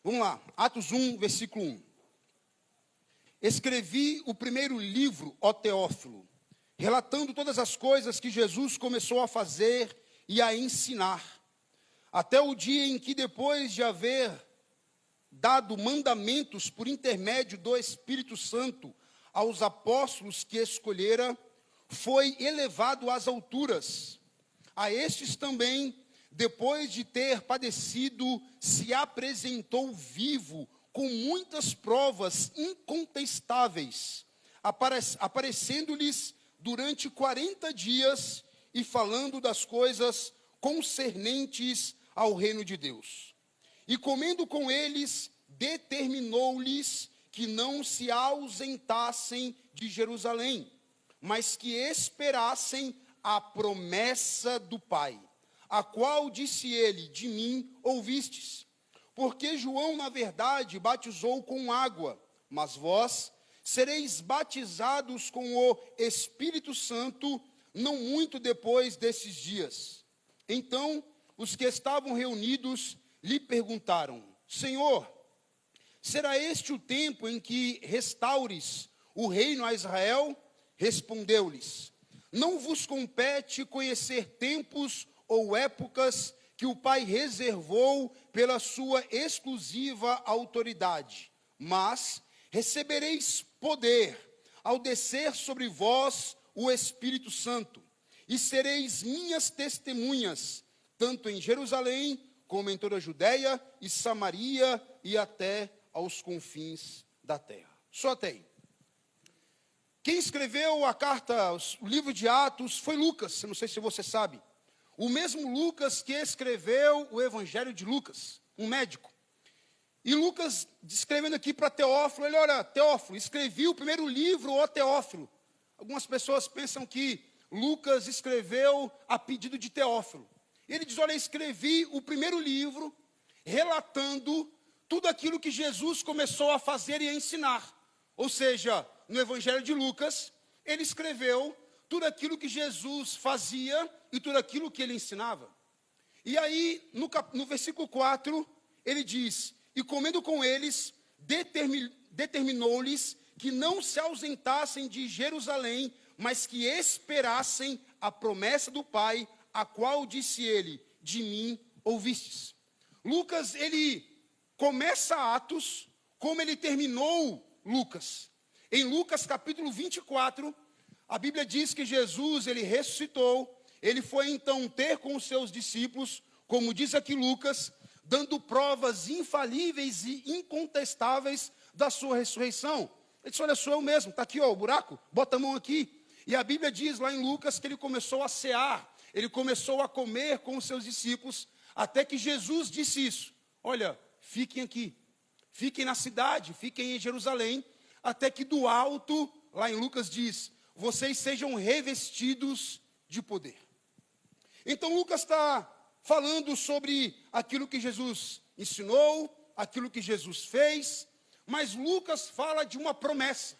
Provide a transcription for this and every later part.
Vamos lá, Atos 1, versículo 1. Escrevi o primeiro livro, ó Teófilo, relatando todas as coisas que Jesus começou a fazer e a ensinar, até o dia em que, depois de haver dado mandamentos por intermédio do Espírito Santo aos apóstolos que escolhera, foi elevado às alturas. A estes também, depois de ter padecido, se apresentou vivo, com muitas provas incontestáveis, aparecendo-lhes durante 40 dias e falando das coisas concernentes ao reino de Deus. E comendo com eles, determinou-lhes que não se ausentassem de Jerusalém, mas que esperassem a promessa do Pai, a qual disse ele: de mim ouvistes. Porque João, na verdade, batizou com água, mas vós sereis batizados com o Espírito Santo, não muito depois desses dias. Então, os que estavam reunidos lhe perguntaram: Senhor, será este o tempo em que restaures o reino a Israel? Respondeu-lhes: não vos compete conhecer tempos ou épocas que o Pai reservou pela sua exclusiva autoridade, mas recebereis poder ao descer sobre vós o Espírito Santo, e sereis minhas testemunhas, tanto em Jerusalém, como em toda a Judéia e Samaria e até aos confins da terra. Só até aí. Quem escreveu a carta, o livro de Atos, foi Lucas, eu não sei se você sabe. O mesmo Lucas que escreveu o Evangelho de Lucas, um médico. E Lucas, escrevendo aqui para Teófilo, ele: olha, Teófilo, escrevi o primeiro livro, ó Teófilo. Algumas pessoas pensam que Lucas escreveu a pedido de Teófilo. Ele diz: olha, escrevi o primeiro livro, relatando tudo aquilo que Jesus começou a fazer e a ensinar. Ou seja, no Evangelho de Lucas, ele escreveu tudo aquilo que Jesus fazia e tudo aquilo que ele ensinava. E aí, no versículo 4, ele diz: e comendo com eles, determinou-lhes que não se ausentassem de Jerusalém, mas que esperassem a promessa do Pai, a qual disse ele: de mim ouvistes. Lucas, ele começa Atos como ele terminou Lucas. Em Lucas capítulo 24, a Bíblia diz que Jesus, ele ressuscitou, ele foi então ter com os seus discípulos, como diz aqui Lucas, dando provas infalíveis e incontestáveis da sua ressurreição. Ele disse: olha, sou eu mesmo, está aqui ó, o buraco, bota a mão aqui. E a Bíblia diz lá em Lucas que ele começou a cear, ele começou a comer com os seus discípulos, até que Jesus disse isso: olha, fiquem aqui, fiquem na cidade, fiquem em Jerusalém, até que do alto, lá em Lucas diz, vocês sejam revestidos de poder. Então Lucas está falando sobre aquilo que Jesus ensinou, aquilo que Jesus fez, mas Lucas fala de uma promessa.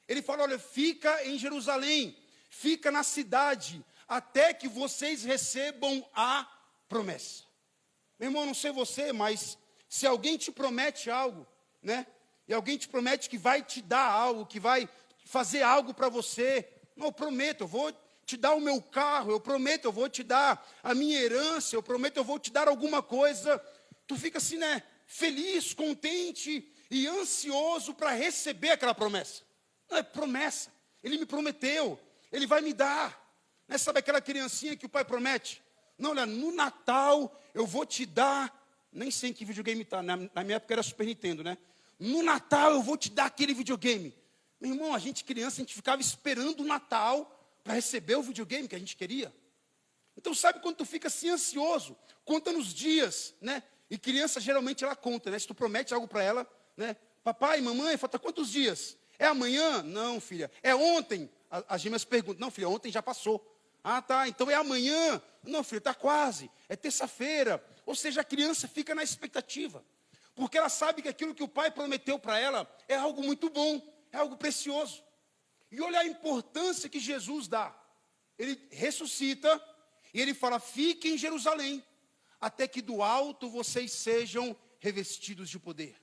Ele fala: olha, fica em Jerusalém, fica na cidade, até que vocês recebam a promessa. Meu irmão, não sei você, mas se alguém te promete algo, né? E alguém te promete que vai te dar algo, que vai fazer algo para você. Não, eu prometo, eu vou te dar o meu carro, eu prometo, eu vou te dar a minha herança, eu prometo, eu vou te dar alguma coisa. Tu fica assim, né? Feliz, contente e ansioso para receber aquela promessa. Não, é promessa. Ele me prometeu, ele vai me dar. Né? Sabe aquela criancinha que o pai promete? Não, olha, no Natal eu vou te dar, nem sei em que videogame está, na minha época era Super Nintendo, né? No Natal eu vou te dar aquele videogame. Meu irmão, a gente criança, a gente ficava esperando o Natal para receber o videogame que a gente queria. Então sabe quando tu fica assim ansioso, contando os dias, né? E criança geralmente ela conta, né? Se tu promete algo para ela, né? Papai, mamãe, falta quantos dias? É amanhã? Não, filha. É ontem? As gêmeas perguntam: não, filha, ontem já passou. Ah, tá, então é amanhã? Não, filha, está quase. É terça-feira. Ou seja, a criança fica na expectativa. Porque ela sabe que aquilo que o pai prometeu para ela é algo muito bom, é algo precioso. E olha a importância que Jesus dá. Ele ressuscita e ele fala: fiquem em Jerusalém, até que do alto vocês sejam revestidos de poder.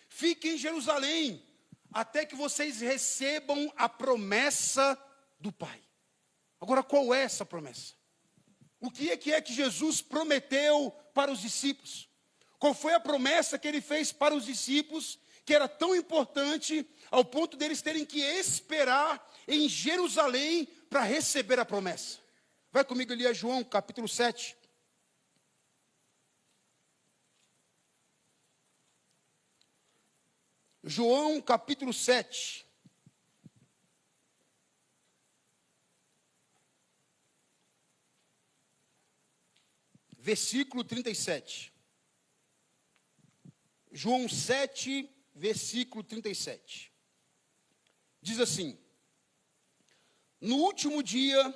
Fiquem em Jerusalém, até que vocês recebam a promessa do Pai. Agora, qual é essa promessa? O que é que Jesus prometeu para os discípulos? Qual foi a promessa que ele fez para os discípulos, que era tão importante, ao ponto deles terem que esperar em Jerusalém para receber a promessa? Vai comigo ali a João, capítulo 7. João, capítulo 7. Versículo 37. João 7, versículo 37. Diz assim: no último dia,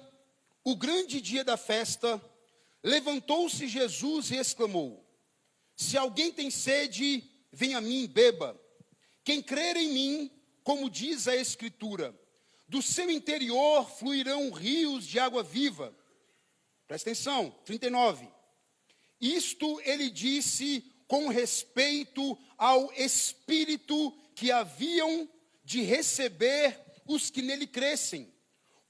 o grande dia da festa, levantou-se Jesus e exclamou: se alguém tem sede, venha a mim e beba. Quem crer em mim, como diz a Escritura, do seu interior fluirão rios de água viva. Presta atenção, 39. Isto ele disse com respeito ao Espírito que haviam de receber os que nele crescem,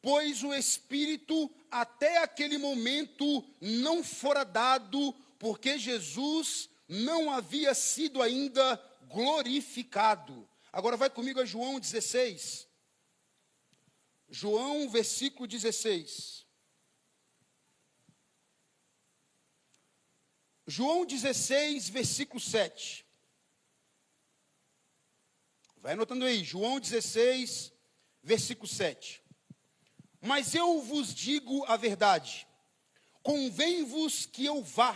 pois o Espírito até aquele momento não fora dado, porque Jesus não havia sido ainda glorificado. Agora vai comigo a João 16. João, versículo 16. João 16, versículo 7. Vai anotando aí, João 16, versículo 7. Mas eu vos digo a verdade, convém-vos que eu vá,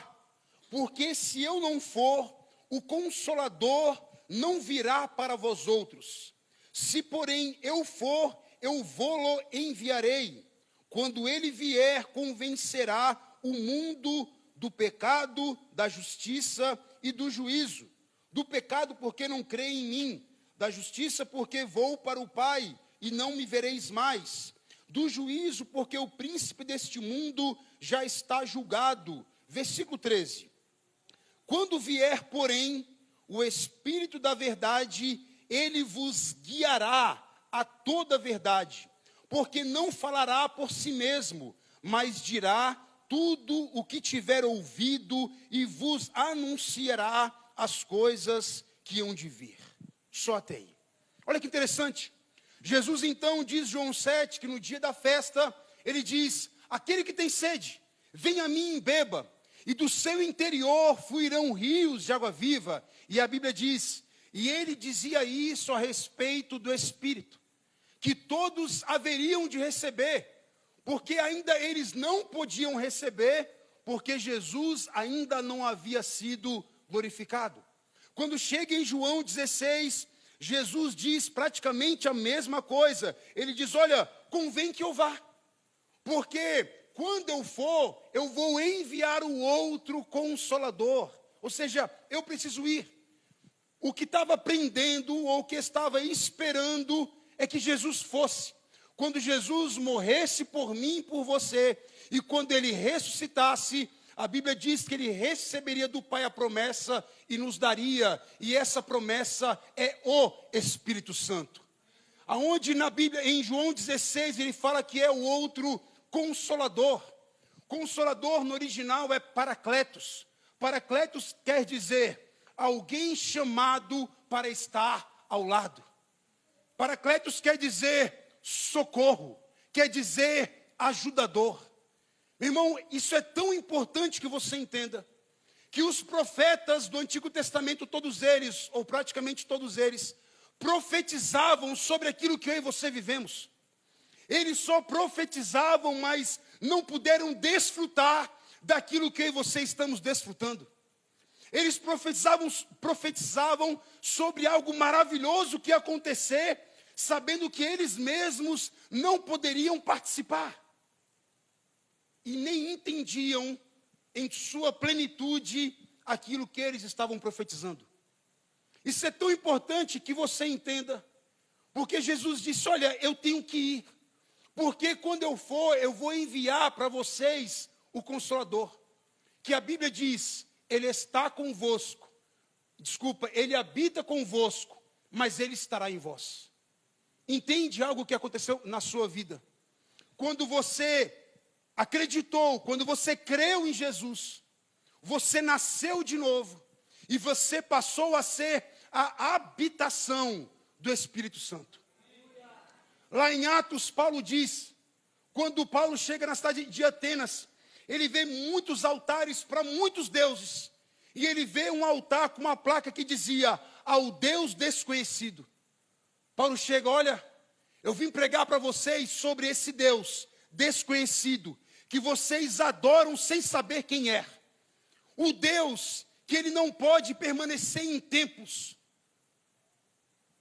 porque se eu não for, o Consolador não virá para vós outros. Se, porém, eu for, eu vou-lo enviarei. Quando ele vier, convencerá o mundo do pecado, da justiça e do juízo. Do pecado, porque não crê em mim. Da justiça, porque vou para o Pai e não me vereis mais. Do juízo, porque o príncipe deste mundo já está julgado. Versículo 13. Quando vier, porém, o Espírito da verdade, ele vos guiará a toda a verdade, porque não falará por si mesmo, mas dirá tudo o que tiver ouvido e vos anunciará as coisas que hão de vir. Só até aí. Olha que interessante. Jesus então diz, João 7, que no dia da festa, ele diz: aquele que tem sede, venha a mim e beba, e do seu interior fluirão rios de água viva. E a Bíblia diz, e ele dizia isso a respeito do Espírito, que todos haveriam de receber, porque ainda eles não podiam receber, porque Jesus ainda não havia sido glorificado. Quando chega em João 16, Jesus diz praticamente a mesma coisa. Ele diz, olha, convém que eu vá, porque quando eu for, eu vou enviar o outro Consolador. Ou seja, eu preciso ir. O que estava prendendo, ou o que estava esperando, é que Jesus fosse. Quando Jesus morresse por mim e por você, e quando ele ressuscitasse, a Bíblia diz que ele receberia do Pai a promessa e nos daria. E essa promessa é o Espírito Santo. Aonde na Bíblia, em João 16, ele fala que é o outro Consolador. Consolador no original é Paracletos. Paracletos quer dizer alguém chamado para estar ao lado. Paracletos quer dizer socorro, quer dizer ajudador. Meu irmão, isso é tão importante que você entenda, que os profetas do Antigo Testamento, todos eles, ou praticamente todos eles, profetizavam sobre aquilo que eu e você vivemos. Eles só profetizavam, mas não puderam desfrutar daquilo que eu e você estamos desfrutando. Eles profetizavam sobre algo maravilhoso que ia acontecer, sabendo que eles mesmos não poderiam participar. E nem entendiam em sua plenitude aquilo que eles estavam profetizando. Isso é tão importante que você entenda, porque Jesus disse, olha, eu tenho que ir, porque quando eu for, eu vou enviar para vocês o Consolador, que a Bíblia diz, ele está convosco ele habita convosco, mas ele estará em vós. Entende algo que aconteceu na sua vida? Quando você acreditou, quando você creu em Jesus, você nasceu de novo e você passou a ser a habitação do Espírito Santo. Lá em Atos, Paulo diz, quando Paulo chega na cidade de Atenas, ele vê muitos altares para muitos deuses. E ele vê um altar com uma placa que dizia, ao Deus desconhecido. Paulo chega, olha, eu vim pregar para vocês sobre esse Deus desconhecido, que vocês adoram sem saber quem é. O Deus que ele não pode permanecer em templos.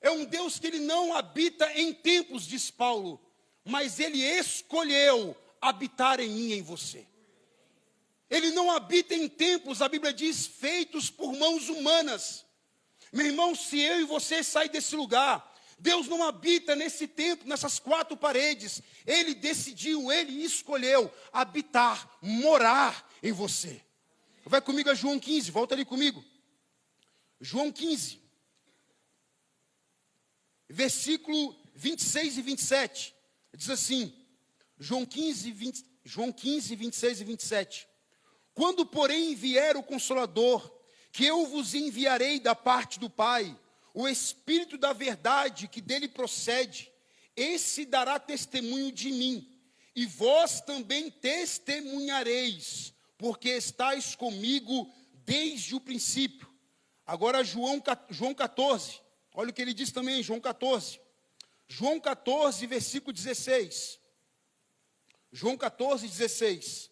É um Deus que ele não habita em templos, diz Paulo, mas ele escolheu habitar em mim e em você. Ele não habita em templos, a Bíblia diz, feitos por mãos humanas. Meu irmão, se eu e você sair desse lugar, Deus não habita nesse templo, nessas quatro paredes. Ele decidiu, ele escolheu habitar, morar em você. Vai comigo a João 15, volta ali comigo. João 15, versículo 26 e 27. Diz assim, João 15, 26 e 27. Quando, porém, vier o Consolador, que eu vos enviarei da parte do Pai, o Espírito da verdade que dele procede, esse dará testemunho de mim, e vós também testemunhareis, porque estáis comigo desde o princípio. Agora João 14, olha o que ele diz também, João 14. João 14, versículo 16. João 14, 16.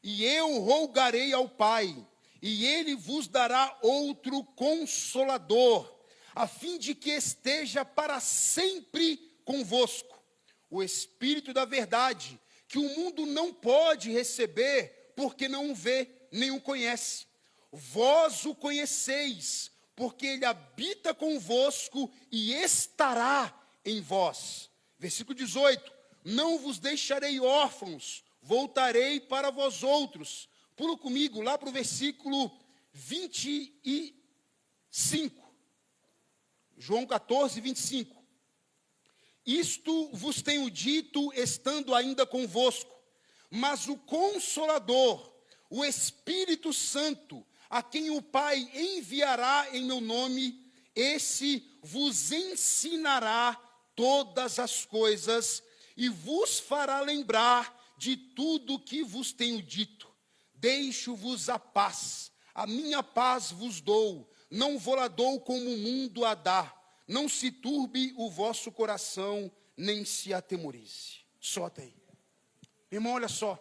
E eu rogarei ao Pai, e ele vos dará outro Consolador, a fim de que esteja para sempre convosco, o Espírito da verdade, que o mundo não pode receber, porque não o vê, nem o conhece. Vós o conheceis, porque ele habita convosco e estará em vós. Versículo 18. Não vos deixarei órfãos, voltarei para vós outros. Pula comigo lá para o versículo 25. João 14, 25. Isto vos tenho dito, estando ainda convosco, mas o Consolador, o Espírito Santo, a quem o Pai enviará em meu nome, esse vos ensinará todas as coisas e vos fará lembrar de tudo que vos tenho dito. Deixo-vos a paz, a minha paz vos dou, não vou-la dou como o mundo a dá. Não se turbe o vosso coração, nem se atemorize. Só até aí. Irmão, olha só.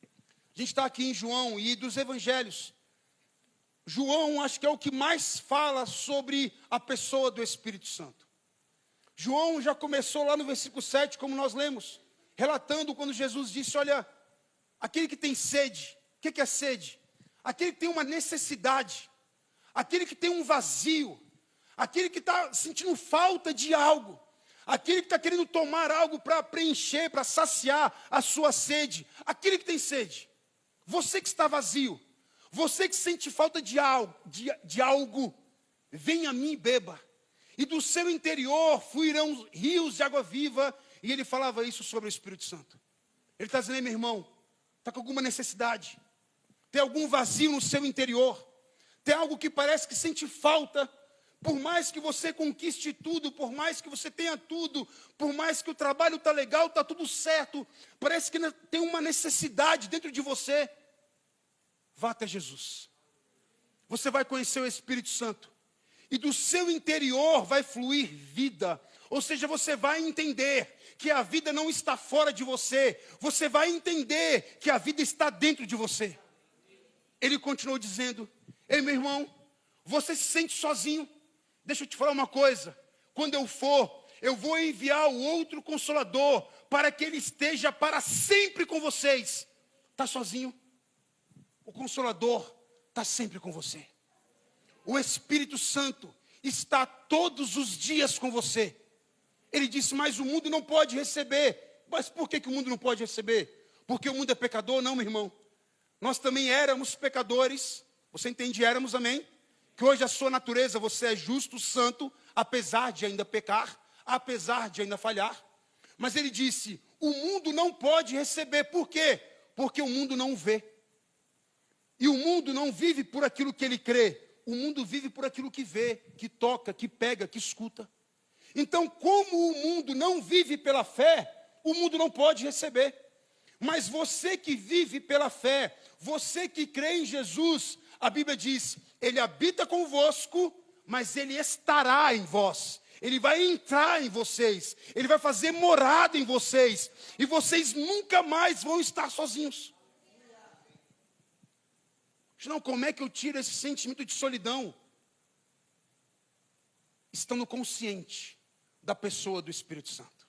A gente está aqui em João e dos evangelhos. João, acho que é o que mais fala sobre a pessoa do Espírito Santo. João já começou lá no versículo 7, como nós lemos, relatando quando Jesus disse, olha, aquele que tem sede, o que é sede? Aquele que tem uma necessidade, aquele que tem um vazio, aquele que está sentindo falta de algo, aquele que está querendo tomar algo para preencher, para saciar a sua sede, aquele que tem sede, você que está vazio, você que sente falta de algo, venha a mim e beba, e do seu interior fluirão rios de água viva. E ele falava isso sobre o Espírito Santo. Ele está dizendo, meu irmão, está com alguma necessidade, tem algum vazio no seu interior, tem algo que parece que sente falta. Por mais que você conquiste tudo, por mais que você tenha tudo, por mais que o trabalho está legal, está tudo certo, parece que tem uma necessidade dentro de você. Vá até Jesus. Você vai conhecer o Espírito Santo. E do seu interior vai fluir vida. Ou seja, você vai entender que a vida não está fora de você. Você vai entender que a vida está dentro de você. Ele continuou dizendo, ei meu irmão, você se sente sozinho? Deixa eu te falar uma coisa, quando eu for, eu vou enviar o outro Consolador, para que ele esteja para sempre com vocês. Está sozinho? O Consolador está sempre com você. O Espírito Santo está todos os dias com você. Ele disse, mas o mundo não pode receber. Mas por que o mundo não pode receber? Porque o mundo é pecador? Não, meu irmão. Nós também éramos pecadores, você entende, éramos, amém? que hoje a sua natureza, você é justo, santo, apesar de ainda pecar, apesar de ainda falhar. Mas ele disse, o mundo não pode receber. Por quê? Porque o mundo não vê. E o mundo não vive por aquilo que ele crê. O mundo vive por aquilo que vê, que toca, que pega, que escuta. Então, como o mundo não vive pela fé, o mundo não pode receber. Mas você que vive pela fé, você que crê em Jesus, a Bíblia diz, ele habita convosco, mas ele estará em vós. Ele vai entrar em vocês, ele vai fazer morada em vocês, e vocês nunca mais vão estar sozinhos. Não, como é que eu tiro esse sentimento de solidão? Estando consciente da pessoa do Espírito Santo.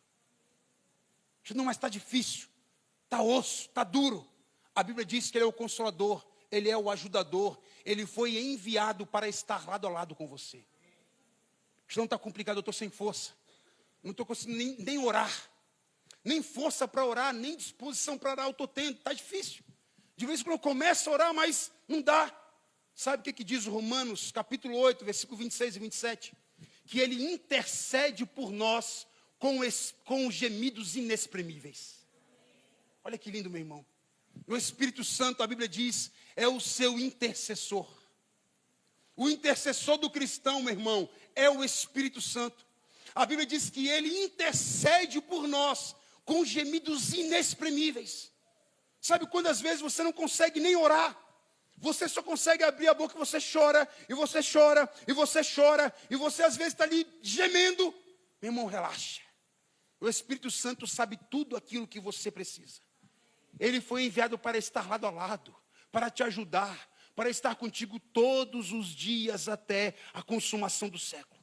Não, mas está difícil, está osso, está duro. A Bíblia diz que ele é o consolador, ele é o ajudador, ele foi enviado para estar lado a lado com você. Não está complicado, eu estou sem força, não estou conseguindo nem orar, nem força para orar, nem disposição para orar eu estou tendo, está difícil. De vez em quando eu começo a orar, mas não dá. Sabe o que diz Romanos, capítulo 8, versículo 26 e 27? Que ele intercede por nós com gemidos inexprimíveis. Olha que lindo, meu irmão. O Espírito Santo, a Bíblia diz, é o seu intercessor. O intercessor do cristão, meu irmão, é o Espírito Santo. A Bíblia diz que ele intercede por nós com gemidos inexprimíveis. Sabe quando às vezes você não consegue nem orar? Você só consegue abrir a boca e você chora, e você chora, e você chora, e você às vezes está ali gemendo. Meu irmão, relaxa. O Espírito Santo sabe tudo aquilo que você precisa. Ele foi enviado para estar lado a lado, para te ajudar, para estar contigo todos os dias até a consumação do século.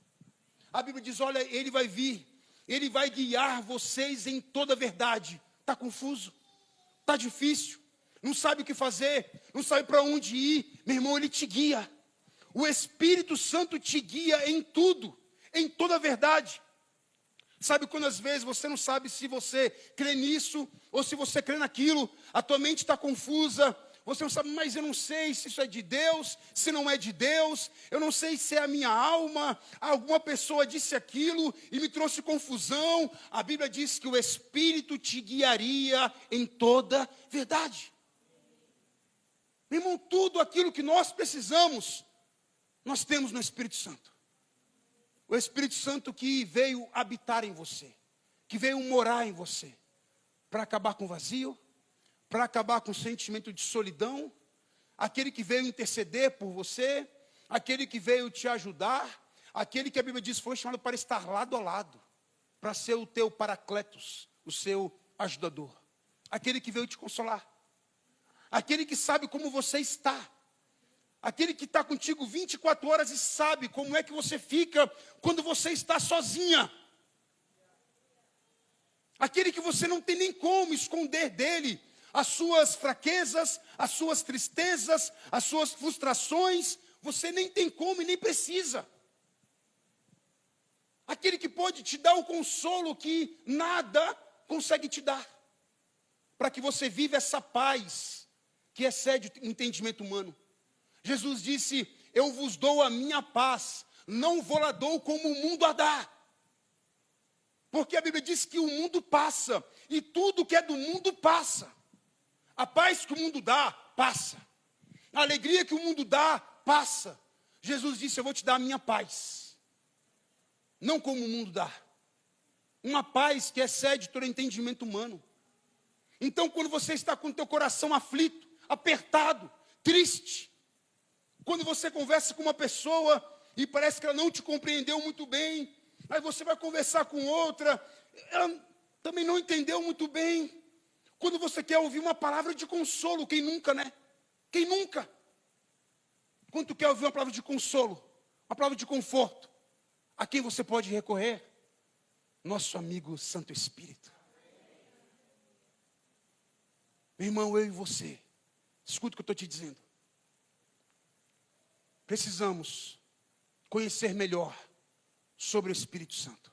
A Bíblia diz, olha, ele vai vir, ele vai guiar vocês em toda a verdade. Está confuso? Está difícil? Não sabe o que fazer? Não sabe para onde ir? Meu irmão, ele te guia. O Espírito Santo te guia em tudo, em toda a verdade. Sabe quando às vezes você não sabe se você crê nisso ou se você crê naquilo, a tua mente está confusa, você não sabe, mas eu não sei se isso é de Deus, se não é de Deus, eu não sei se é a minha alma, alguma pessoa disse aquilo e me trouxe confusão. A Bíblia diz que o Espírito te guiaria em toda verdade. Meu irmão, tudo aquilo que nós precisamos, nós temos no Espírito Santo. O Espírito Santo que veio habitar em você, que veio morar em você, para acabar com o vazio, para acabar com o sentimento de solidão, aquele que veio interceder por você, aquele que veio te ajudar, aquele que a Bíblia diz foi chamado para estar lado a lado, para ser o teu paracletos, o seu ajudador, aquele que veio te consolar, aquele que sabe como você está, aquele que está contigo 24 horas e sabe como é que você fica quando você está sozinha. Aquele que você não tem nem como esconder dele as suas fraquezas, as suas tristezas, as suas frustrações. Você nem tem como e nem precisa. Aquele que pode te dar o consolo que nada consegue te dar. Para que você viva essa paz que excede o entendimento humano. Jesus disse, eu vos dou a minha paz, não vou lá dou como o mundo a dá. Porque a Bíblia diz que o mundo passa, e tudo que é do mundo passa. A paz que o mundo dá, passa. A alegria que o mundo dá, passa. Jesus disse, eu vou te dar a minha paz. Não como o mundo dá. Uma paz que excede todo entendimento humano. Então, quando você está com o teu coração aflito, apertado, triste, quando você conversa com uma pessoa e parece que ela não te compreendeu muito bem, aí você vai conversar com outra, ela também não entendeu muito bem. Quando você quer ouvir uma palavra de consolo, quem nunca, né? Quem nunca? Quando tu quer ouvir uma palavra de consolo, uma palavra de conforto, a quem você pode recorrer? Nosso amigo Santo Espírito. Meu irmão, eu e você, escuta o que eu estou te dizendo. Precisamos conhecer melhor sobre o Espírito Santo.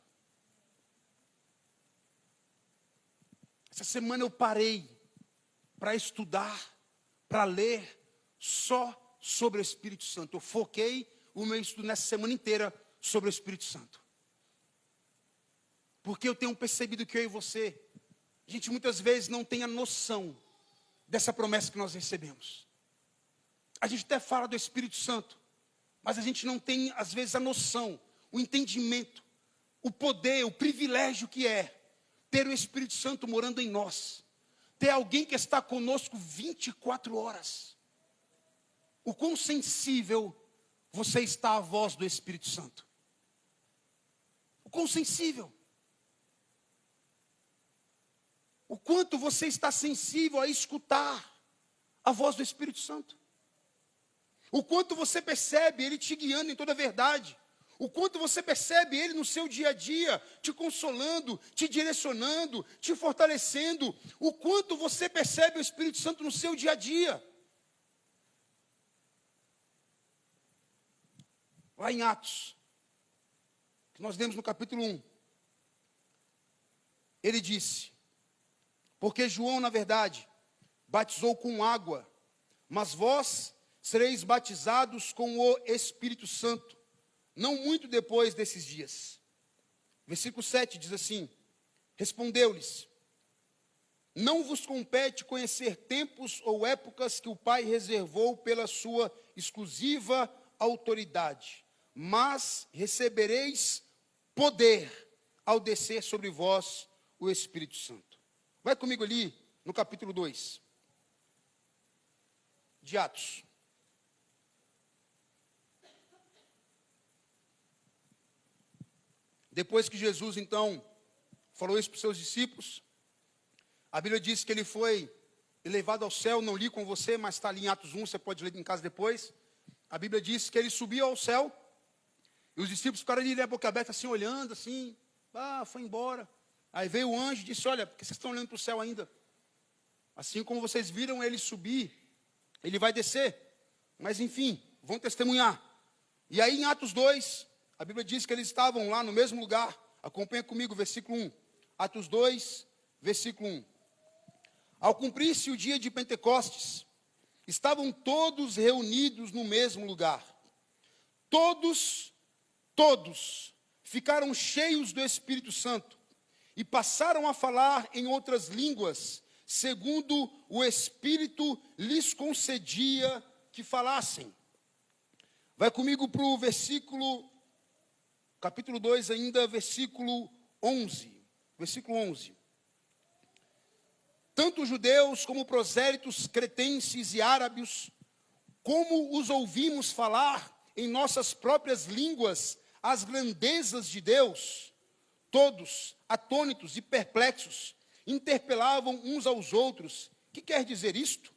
Essa semana eu parei para estudar, para ler só sobre o Espírito Santo. Eu foquei o meu estudo nessa semana inteira sobre o Espírito Santo. Porque eu tenho percebido que eu e você, a gente muitas vezes não tem a noção dessa promessa que nós recebemos. A gente até fala do Espírito Santo, mas a gente não tem, às vezes, a noção, o entendimento, o poder, o privilégio que é ter o Espírito Santo morando em nós. Ter alguém que está conosco 24 horas. O quão sensível você está à voz do Espírito Santo. O quão sensível. O quanto você está sensível a escutar a voz do Espírito Santo. O quanto você percebe Ele te guiando em toda a verdade. O quanto você percebe Ele no seu dia a dia, te consolando, te direcionando, te fortalecendo. O quanto você percebe o Espírito Santo no seu dia a dia. Lá em Atos, que nós lemos no capítulo 1, ele disse: porque João, na verdade, batizou com água, mas vós sereis batizados com o Espírito Santo, não muito depois desses dias. Versículo 7 diz assim: respondeu-lhes: não vos compete conhecer tempos ou épocas que o Pai reservou pela sua exclusiva autoridade, mas recebereis poder ao descer sobre vós o Espírito Santo. Vai comigo ali no capítulo 2 de Atos. Depois que Jesus, então, falou isso para os seus discípulos, a Bíblia diz que ele foi elevado ao céu. Não li com você, mas está ali em Atos 1, você pode ler em casa depois. A Bíblia diz que ele subiu ao céu, e os discípulos ficaram ali, a boca aberta, assim, olhando, assim, foi embora. Aí veio o anjo e disse: olha, por que vocês estão olhando para o céu ainda? Assim como vocês viram ele subir, ele vai descer. Mas enfim, vão testemunhar. E aí em Atos 2, a Bíblia diz que eles estavam lá no mesmo lugar. Acompanha comigo, versículo 1. Atos 2, versículo 1. Ao cumprir-se o dia de Pentecostes, estavam todos reunidos no mesmo lugar. Todos ficaram cheios do Espírito Santo e passaram a falar em outras línguas, segundo o Espírito lhes concedia que falassem. Vai comigo para o versículo, capítulo 2 ainda, versículo 11. Versículo 11. Tanto judeus como prosélitos, cretenses e árabes, como os ouvimos falar em nossas próprias línguas as grandezas de Deus, todos, atônitos e perplexos, interpelavam uns aos outros: que quer dizer isto?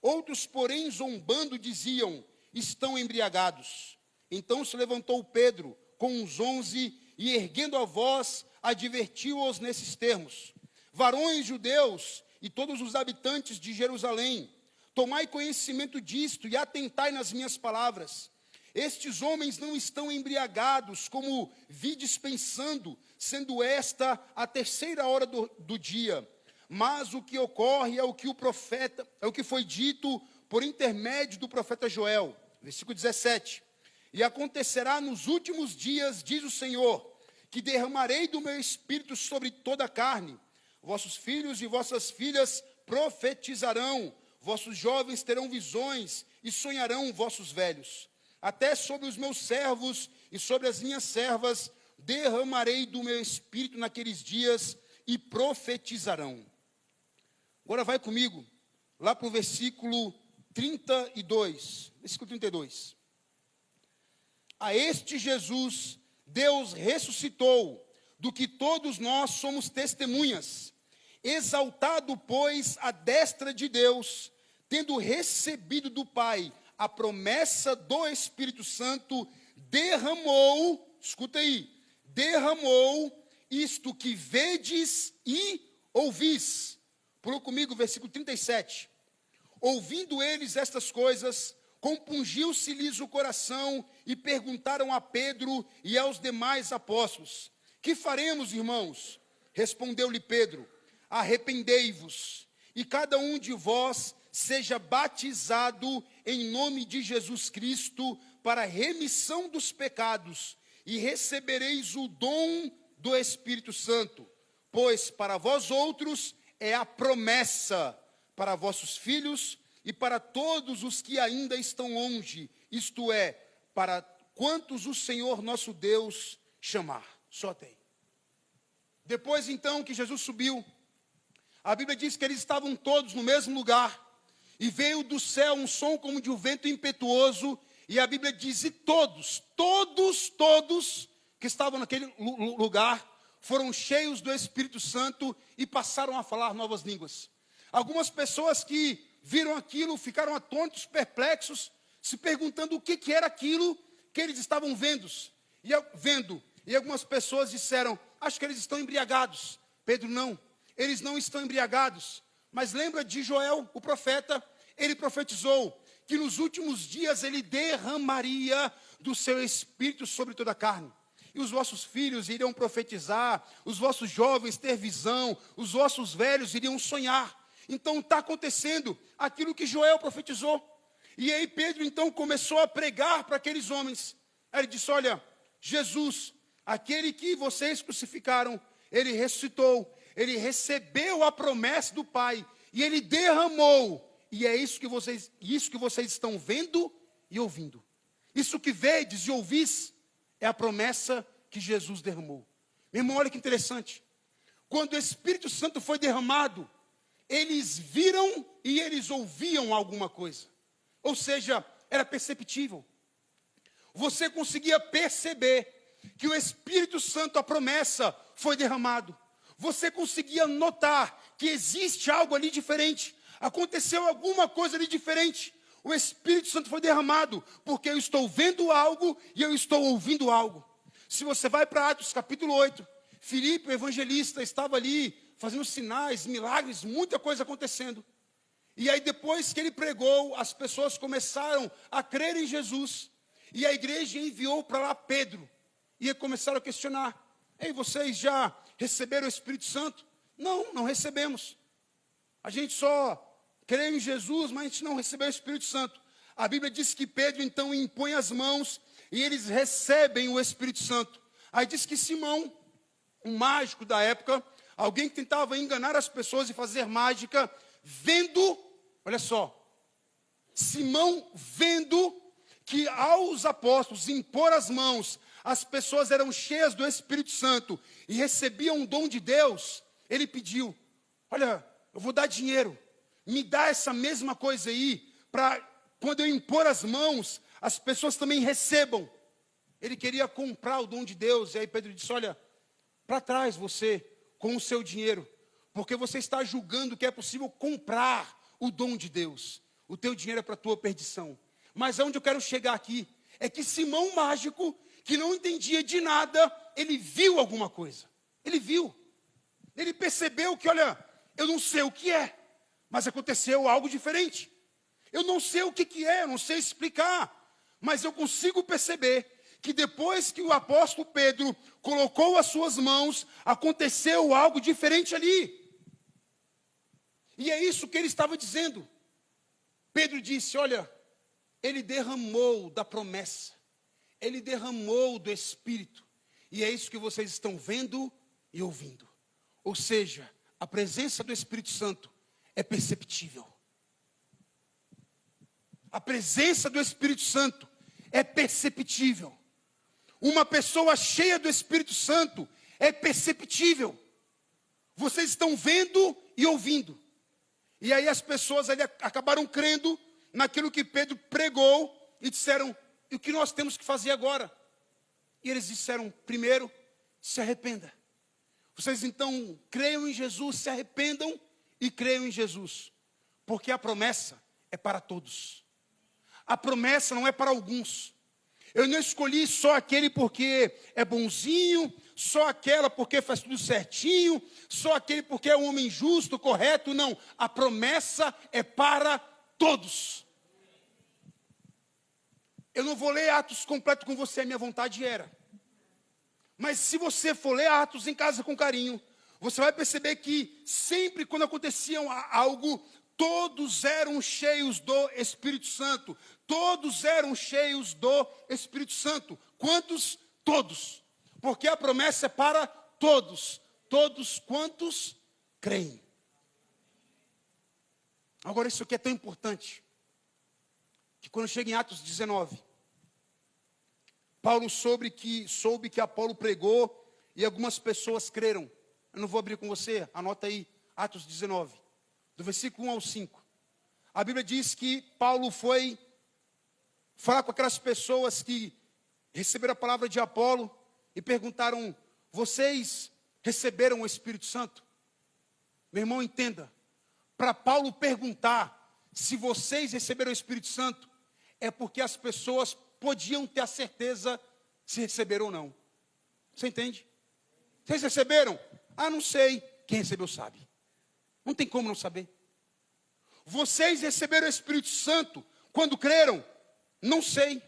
Outros, porém, zombando, diziam: estão embriagados. Então se levantou Pedro com os 11 e, erguendo a voz, advertiu-os nesses termos: varões judeus e todos os habitantes de Jerusalém, tomai conhecimento disto e atentai nas minhas palavras. Estes homens não estão embriagados, como vides pensando, sendo esta a 3ª hora do dia. Mas o que ocorre é o que foi dito por intermédio do profeta Joel. Versículo 17. E acontecerá nos últimos dias, diz o Senhor, que derramarei do meu espírito sobre toda a carne. Vossos filhos e vossas filhas profetizarão, vossos jovens terão visões e sonharão vossos velhos. Até sobre os meus servos e sobre as minhas servas derramarei do meu espírito naqueles dias e profetizarão. Agora vai comigo lá para o versículo 32. Versículo 32. A este Jesus Deus ressuscitou, do que todos nós somos testemunhas. Exaltado, pois, à destra de Deus, tendo recebido do Pai a promessa do Espírito Santo, derramou, escuta aí, derramou isto que vedes e ouvis. Pulou comigo, versículo 37. Ouvindo eles estas coisas, compungiu-se-lhes o coração e perguntaram a Pedro e aos demais apóstolos: que faremos, irmãos? Respondeu-lhe Pedro: arrependei-vos, e cada um de vós seja batizado em nome de Jesus Cristo, para a remissão dos pecados, e recebereis o dom do Espírito Santo, pois para vós outros é a promessa, para vossos filhos e para todos os que ainda estão longe, isto é, para quantos o Senhor nosso Deus chamar. Só tem. Depois então que Jesus subiu, a Bíblia diz que eles estavam todos no mesmo lugar, e veio do céu um som como de um vento impetuoso, e a Bíblia diz, e todos que estavam naquele lugar, foram cheios do Espírito Santo e passaram a falar novas línguas. Algumas pessoas que viram aquilo ficaram atônitos, perplexos, se perguntando o que era aquilo que eles estavam vendo. E algumas pessoas disseram, acho que eles estão embriagados. Pedro, não, eles não estão embriagados. Mas lembra de Joel, o profeta, ele profetizou que nos últimos dias ele derramaria do seu Espírito sobre toda a carne. E os vossos filhos irão profetizar, os vossos jovens ter visão, os vossos velhos iriam sonhar. Então está acontecendo aquilo que Joel profetizou. E aí Pedro então começou a pregar para aqueles homens. Aí ele disse, olha, Jesus, aquele que vocês crucificaram, ele ressuscitou, ele recebeu a promessa do Pai, e ele derramou. E é isso que vocês estão vendo e ouvindo. Isso que vedes e ouvis é a promessa que Jesus derramou. Meu irmão, olha que interessante. Quando o Espírito Santo foi derramado, eles viram e eles ouviam alguma coisa. Ou seja, era perceptível. Você conseguia perceber que o Espírito Santo, a promessa, foi derramado. Você conseguia notar que existe algo ali diferente. Aconteceu alguma coisa ali diferente. O Espírito Santo foi derramado, porque eu estou vendo algo e eu estou ouvindo algo. Se você vai para Atos capítulo 8, Filipe, o evangelista, estava ali fazendo sinais, milagres, muita coisa acontecendo. E aí depois que ele pregou, as pessoas começaram a crer em Jesus. E a igreja enviou para lá Pedro. E começaram a questionar. Ei, vocês já receberam o Espírito Santo? Não, não recebemos. A gente só crê em Jesus, mas a gente não recebeu o Espírito Santo. A Bíblia diz que Pedro então impõe as mãos e eles recebem o Espírito Santo. Aí diz que Simão, um mágico da época, alguém que tentava enganar as pessoas e fazer mágica, vendo, olha só, Simão vendo que aos apóstolos impor as mãos, as pessoas eram cheias do Espírito Santo e recebiam o dom de Deus, ele pediu, olha, eu vou dar dinheiro, me dá essa mesma coisa aí, para quando eu impor as mãos, as pessoas também recebam. Ele queria comprar o dom de Deus, e aí Pedro disse, olha, para trás você, com o seu dinheiro, porque você está julgando que é possível comprar o dom de Deus. O teu dinheiro é para a tua perdição. Mas aonde eu quero chegar aqui, é que Simão mágico, que não entendia de nada, ele viu alguma coisa. Ele viu. Ele percebeu que, olha, eu não sei o que é, mas aconteceu algo diferente. Eu não sei o que é, eu não sei explicar, mas eu consigo perceber que depois que o apóstolo Pedro colocou as suas mãos, aconteceu algo diferente ali. E é isso que ele estava dizendo. Pedro disse, olha, ele derramou da promessa, ele derramou do Espírito, e é isso que vocês estão vendo e ouvindo. Ou seja, a presença do Espírito Santo é perceptível. A presença do Espírito Santo é perceptível. Uma pessoa cheia do Espírito Santo é perceptível. Vocês estão vendo e ouvindo. E aí as pessoas ali acabaram crendo naquilo que Pedro pregou e disseram, e o que nós temos que fazer agora? E eles disseram, primeiro, se arrependa. Vocês então creiam em Jesus, se arrependam e creiam em Jesus. Porque a promessa é para todos. A promessa não é para alguns. Eu não escolhi só aquele porque é bonzinho, só aquela porque faz tudo certinho, só aquele porque é um homem justo, correto. Não, a promessa é para todos. Eu não vou ler Atos completo com você, a minha vontade era. Mas se você for ler Atos em casa com carinho, você vai perceber que sempre quando acontecia algo, todos eram cheios do Espírito Santo. todos eram cheios do Espírito Santo. Quantos? Todos. Porque a promessa é para todos. Todos quantos creem. Agora, isso aqui é tão importante, que quando chega em Atos 19, Paulo soube que Apolo pregou e algumas pessoas creram. Eu não vou abrir com você, anota aí, Atos 19, do versículo 1 ao 5. A Bíblia diz que Paulo foi falar com aquelas pessoas que receberam a palavra de Apolo e perguntaram: vocês receberam o Espírito Santo? Meu irmão, entenda. Para Paulo perguntar se vocês receberam o Espírito Santo, é porque as pessoas podiam ter a certeza se receberam ou não. Você entende? Vocês receberam? Ah, não sei. Quem recebeu sabe. Não tem como não saber. Vocês receberam o Espírito Santo quando creram? Não sei.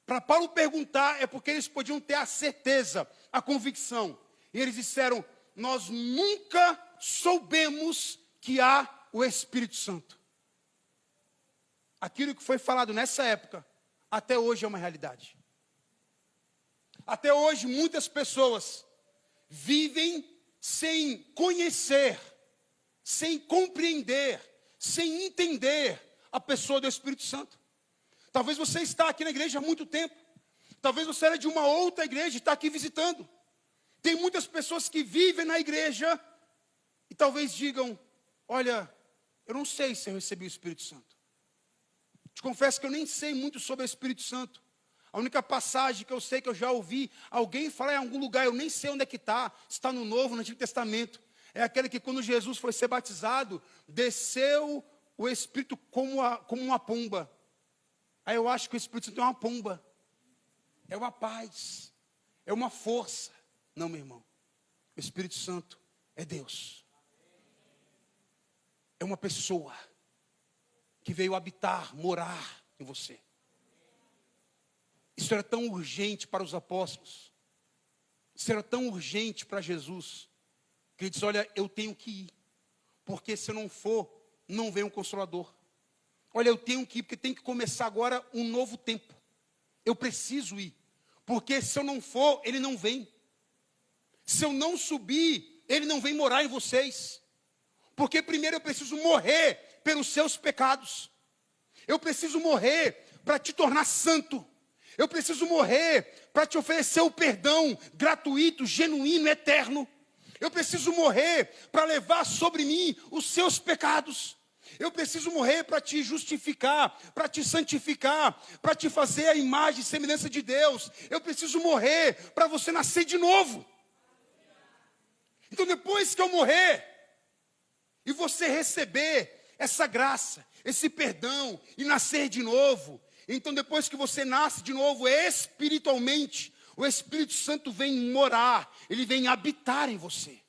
Para Paulo perguntar é porque eles podiam ter a certeza, a convicção. E eles disseram: nós nunca soubemos que há o Espírito Santo. Aquilo que foi falado nessa época, até hoje é uma realidade. Até hoje muitas pessoas vivem sem conhecer, sem compreender, sem entender a pessoa do Espírito Santo. Talvez você está aqui na igreja há muito tempo. Talvez você era de uma outra igreja e está aqui visitando. Tem muitas pessoas que vivem na igreja e talvez digam: olha, eu não sei se eu recebi o Espírito Santo. Te confesso que eu nem sei muito sobre o Espírito Santo. A única passagem que eu sei, que eu já ouvi alguém falar em algum lugar, eu nem sei onde é que está no Novo, no Antigo Testamento. É aquele que quando Jesus foi ser batizado, desceu o Espírito como uma pomba. Aí eu acho que o Espírito Santo é uma pomba. É uma paz. É uma força. Não, meu irmão. O Espírito Santo é Deus. É uma pessoa que veio habitar, morar em você. Isso era tão urgente para os apóstolos. Isso era tão urgente para Jesus, que ele disse: olha, eu tenho que ir. Porque se eu não for, não vem um Consolador. Olha, eu tenho que ir, porque tem que começar agora um novo tempo. Eu preciso ir. Porque se eu não for, ele não vem. Se eu não subir, ele não vem morar em vocês. Porque primeiro eu preciso morrer pelos seus pecados. Eu preciso morrer para te tornar santo. Eu preciso morrer para te oferecer o perdão gratuito, genuíno, eterno. Eu preciso morrer para levar sobre mim os seus pecados. Eu preciso morrer para te justificar, para te santificar, para te fazer a imagem e semelhança de Deus. Eu preciso morrer para você nascer de novo. Então depois que eu morrer e você receber essa graça, esse perdão e nascer de novo, então depois que você nasce de novo espiritualmente, o Espírito Santo vem morar, ele vem habitar em você.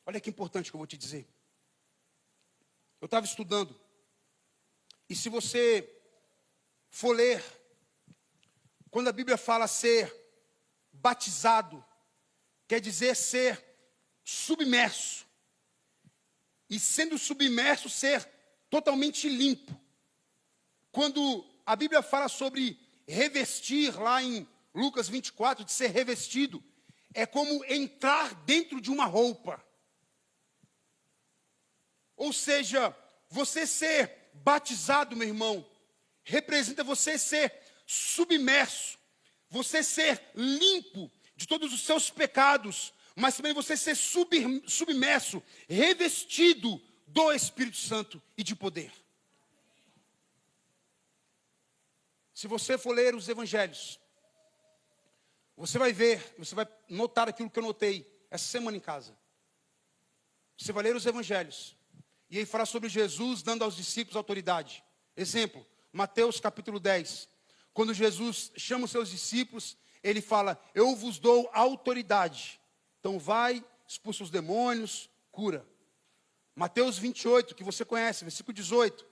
Olha que importante que eu vou te dizer. Eu estava estudando, e se você for ler, quando a Bíblia fala ser batizado, quer dizer ser submerso. E sendo submerso, ser totalmente limpo. Quando a Bíblia fala sobre revestir, lá em Lucas 24, de ser revestido, é como entrar dentro de uma roupa. Ou seja, você ser batizado, meu irmão, representa você ser submerso, você ser limpo de todos os seus pecados, mas também você ser submerso, revestido do Espírito Santo e de poder. Se você for ler os evangelhos, você vai ver, você vai notar aquilo que eu notei essa semana em casa. Você vai ler os evangelhos, e aí fala sobre Jesus dando aos discípulos autoridade. Exemplo, Mateus capítulo 10. Quando Jesus chama os seus discípulos, ele fala: eu vos dou autoridade. Então vai, expulsa os demônios, cura. Mateus 28, que você conhece, versículo 18.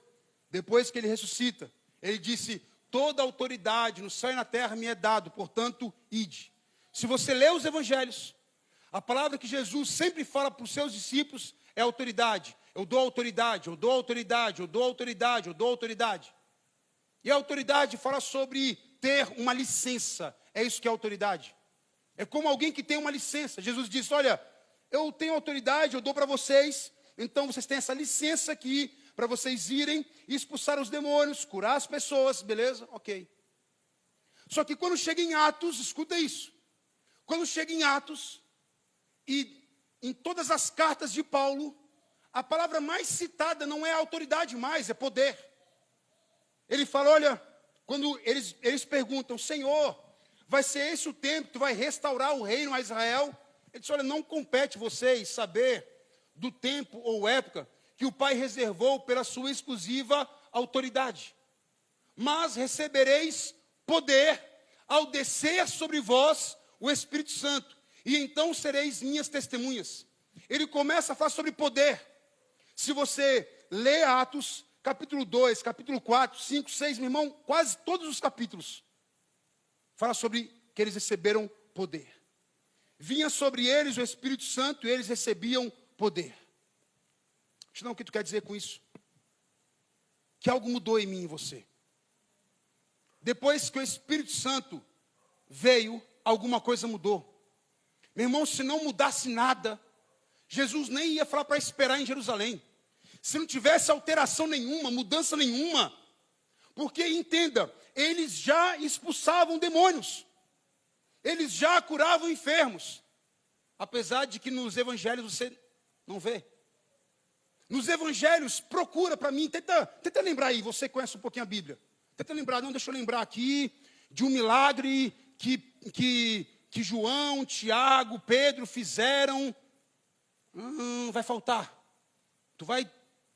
Depois que ele ressuscita, ele disse: toda autoridade no céu e na terra me é dado, portanto, ide. Se você lê os evangelhos, a palavra que Jesus sempre fala para os seus discípulos é autoridade. eu dou autoridade, eu dou autoridade, eu dou autoridade, eu dou autoridade. E a autoridade fala sobre ter uma licença. É isso que é autoridade. É como alguém que tem uma licença. Jesus disse, olha, eu tenho autoridade, eu dou para vocês. Então vocês têm essa licença aqui para vocês irem e expulsar os demônios, curar as pessoas, beleza? Ok. Só que quando chega em Atos, escuta isso. Quando chega em Atos, e em todas as cartas de Paulo, a palavra mais citada não é autoridade mais, é poder. Ele fala, olha, quando eles perguntam, Senhor, vai ser esse o tempo que tu vai restaurar o reino a Israel? Ele diz, olha, não compete vocês saber do tempo ou época que o Pai reservou pela sua exclusiva autoridade. Mas recebereis poder ao descer sobre vós o Espírito Santo, e então sereis minhas testemunhas. Ele começa a falar sobre poder. Se você lê Atos, capítulo 2, capítulo 4, 5, 6, meu irmão, quase todos os capítulos, fala sobre que eles receberam poder. Vinha sobre eles o Espírito Santo e eles recebiam poder. Não, o que tu quer dizer com isso? Que algo mudou em mim e em você. Depois que o Espírito Santo veio, alguma coisa mudou. Meu irmão, se não mudasse nada, Jesus nem ia falar para esperar em Jerusalém. Se não tivesse alteração nenhuma, mudança nenhuma. Porque, entenda, eles já expulsavam demônios. Eles já curavam enfermos. Apesar de que nos evangelhos você não vê. Nos evangelhos, procura para mim, tenta lembrar aí, você conhece um pouquinho a Bíblia. Tenta lembrar, não, deixa eu lembrar aqui, de um milagre que João, Tiago, Pedro fizeram. Vai faltar. Tu vai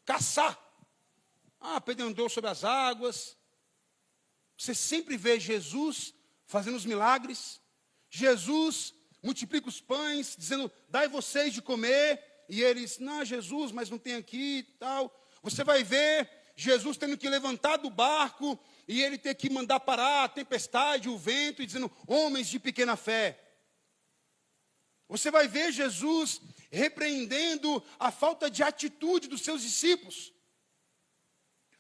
caçar. Pedro andou sobre as águas. Você sempre vê Jesus fazendo os milagres. Jesus multiplica os pães, dizendo, dai vocês de comer. E eles, não, Jesus, mas não tem aqui e tal. Você vai ver Jesus tendo que levantar do barco e ele ter que mandar parar a tempestade, o vento, e dizendo, homens de pequena fé. Você vai ver Jesus repreendendo a falta de atitude dos seus discípulos.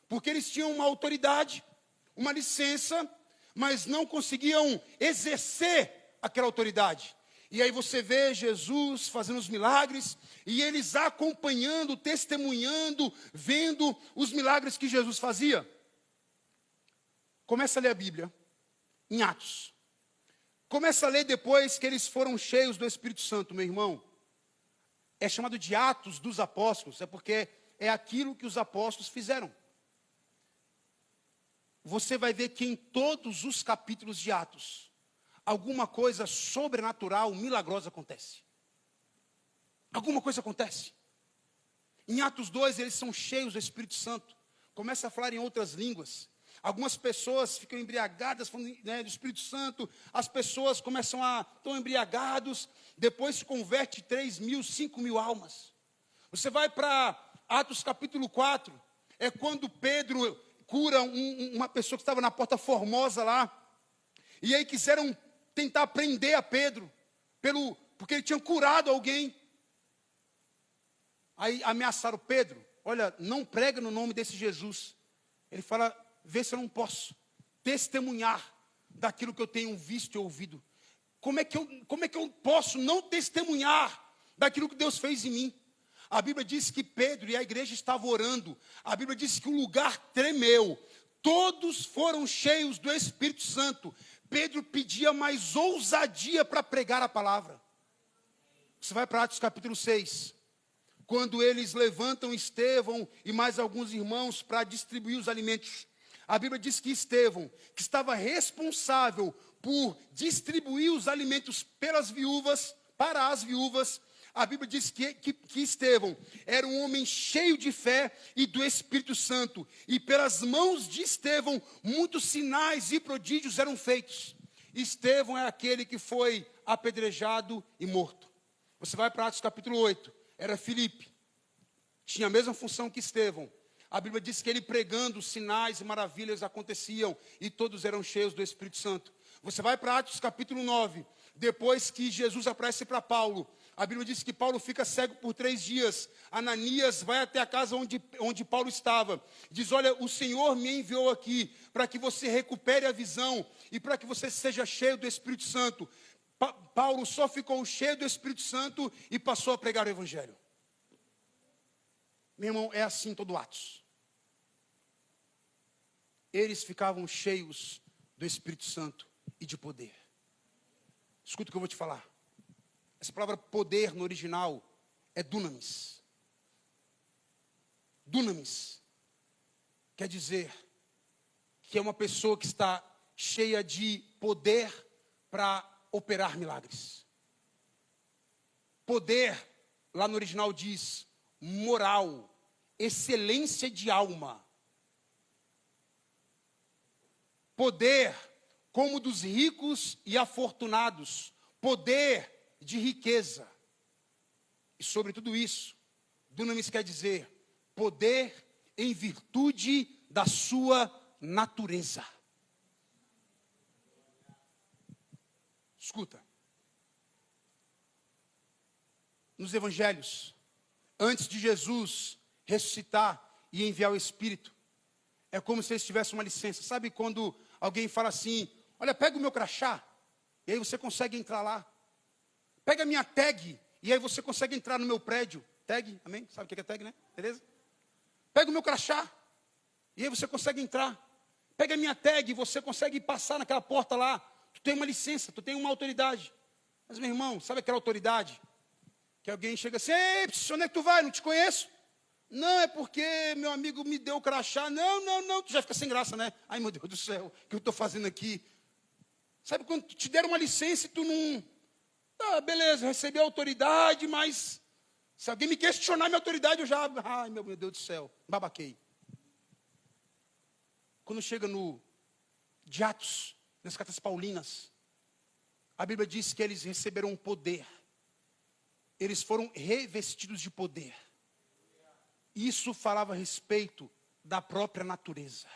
Porque eles tinham uma autoridade, uma licença, mas não conseguiam exercer aquela autoridade. E aí você vê Jesus fazendo os milagres, e eles acompanhando, testemunhando, vendo os milagres que Jesus fazia. Começa a ler a Bíblia, em Atos. Começa a ler depois que eles foram cheios do Espírito Santo, meu irmão. É chamado de Atos dos Apóstolos, é porque é aquilo que os apóstolos fizeram. Você vai ver que em todos os capítulos de Atos, alguma coisa sobrenatural, milagrosa acontece. Alguma coisa acontece. Em Atos 2, eles são cheios do Espírito Santo. Começa a falar em outras línguas. Algumas pessoas ficam embriagadas falando, do Espírito Santo. As pessoas estão embriagados. Depois se converte 3.000, 5.000 almas. Você vai para Atos capítulo 4. É quando Pedro cura uma pessoa que estava na Porta Formosa lá. E aí quiseram tentar prender a Pedro, porque ele tinha curado alguém. Aí ameaçaram Pedro, olha, não prega no nome desse Jesus. Ele fala, vê se eu não posso testemunhar daquilo que eu tenho visto e ouvido. Como é que eu posso não testemunhar daquilo que Deus fez em mim? A Bíblia diz que Pedro e a igreja estavam orando. A Bíblia diz que o lugar tremeu. Todos foram cheios do Espírito Santo. Pedro pedia mais ousadia para pregar a palavra. Você vai para Atos capítulo 6. Quando eles levantam Estevão e mais alguns irmãos para distribuir os alimentos. A Bíblia diz que Estevão, que estava responsável por distribuir os alimentos para as viúvas, a Bíblia diz que Estevão era um homem cheio de fé e do Espírito Santo. E pelas mãos de Estevão, muitos sinais e prodígios eram feitos. Estevão é aquele que foi apedrejado e morto. Você vai para Atos capítulo 8. Era Filipe. Tinha a mesma função que Estevão. A Bíblia diz que ele pregando, sinais e maravilhas aconteciam. E todos eram cheios do Espírito Santo. Você vai para Atos capítulo 9. depois que Jesus aparece para Paulo, a Bíblia diz que Paulo fica cego por 3 dias. Ananias vai até a casa onde Paulo estava. Diz, olha, o Senhor me enviou aqui para que você recupere a visão e para que você seja cheio do Espírito Santo. Paulo só ficou cheio do Espírito Santo e passou a pregar o Evangelho. Meu irmão, é assim todo Atos. Eles ficavam cheios do Espírito Santo e de poder. Escuta o que eu vou te falar. Essa palavra poder no original é dunamis. Dunamis quer dizer que é uma pessoa que está cheia de poder para operar milagres. Poder, lá no original diz, moral, excelência de alma. Poder como dos ricos e afortunados, poder de riqueza. E sobre tudo isso, dunamis quer dizer poder em virtude da sua natureza. Escuta. Nos evangelhos, antes de Jesus ressuscitar e enviar o Espírito, é como se eles tivessem uma licença. Sabe quando alguém fala assim, olha, pega o meu crachá, e aí você consegue entrar lá. Pega a minha tag, e aí você consegue entrar no meu prédio. Tag, amém? Sabe o que é tag, né? Beleza? Pega o meu crachá, e aí você consegue entrar. Pega a minha tag, e você consegue passar naquela porta lá. Tu tem uma licença, tu tem uma autoridade. Mas, meu irmão, sabe aquela autoridade? Que alguém chega assim, ei, onde é que tu vai? Não te conheço. Não, é porque meu amigo me deu o crachá. Não, tu já fica sem graça, né? Ai, meu Deus do céu, o que eu estou fazendo aqui? Sabe quando te deram uma licença e tu não... Tá, beleza, recebi a autoridade, mas se alguém me questionar minha autoridade, eu já... Ai, meu Deus do céu, babaquei. Quando chega no de Atos, nas cartas paulinas, a Bíblia diz que eles receberam um poder. Eles foram revestidos de poder. Isso falava a respeito da própria natureza.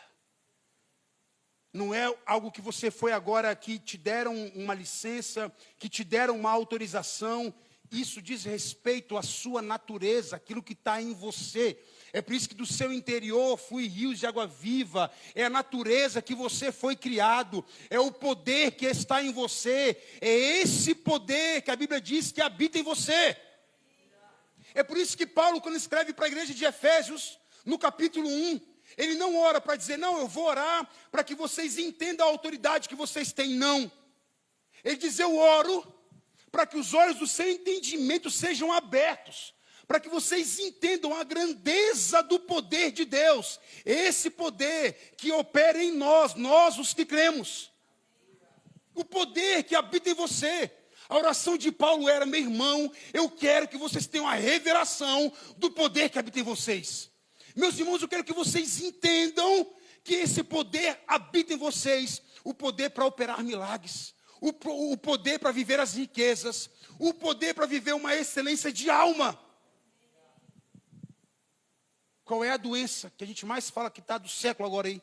Não é algo que você foi agora, que te deram uma licença, que te deram uma autorização. Isso diz respeito à sua natureza, aquilo que está em você. É por isso que do seu interior flui rios de água viva. É a natureza que você foi criado. É o poder que está em você. É esse poder que a Bíblia diz que habita em você. É por isso que Paulo, quando escreve para a igreja de Efésios, no capítulo 1, ele não ora para dizer, não, eu vou orar para que vocês entendam a autoridade que vocês têm, não. Ele diz, eu oro para que os olhos do seu entendimento sejam abertos, para que vocês entendam a grandeza do poder de Deus, esse poder que opera em nós os que cremos, o poder que habita em você. A oração de Paulo era, meu irmão, eu quero que vocês tenham a revelação do poder que habita em vocês. Meus irmãos, eu quero que vocês entendam que esse poder habita em vocês, o poder para operar milagres, o poder para viver as riquezas, o poder para viver uma excelência de alma. Qual é a doença que a gente mais fala que está do século agora aí?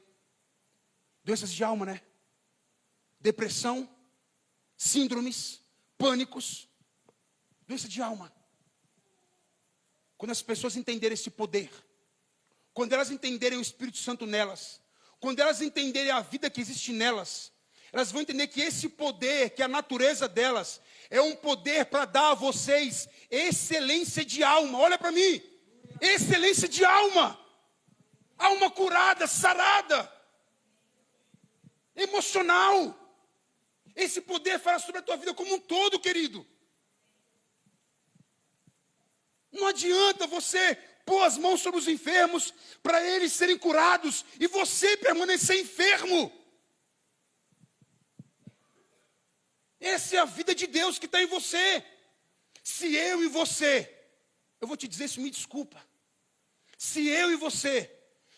Doenças de alma, né? Depressão, síndromes, pânicos, doença de alma. Quando as pessoas entenderem esse poder, quando elas entenderem o Espírito Santo nelas, quando elas entenderem a vida que existe nelas, elas vão entender que esse poder, que a natureza delas, é um poder para dar a vocês excelência de alma. Olha para mim, excelência de alma. Alma curada, sarada, emocional. Esse poder fala sobre a tua vida como um todo, querido. Não adianta você pôr as mãos sobre os enfermos para eles serem curados e você permanecer enfermo. Essa é a vida de Deus que está em você. Se eu e você, eu vou te dizer isso, me desculpa. Se eu e você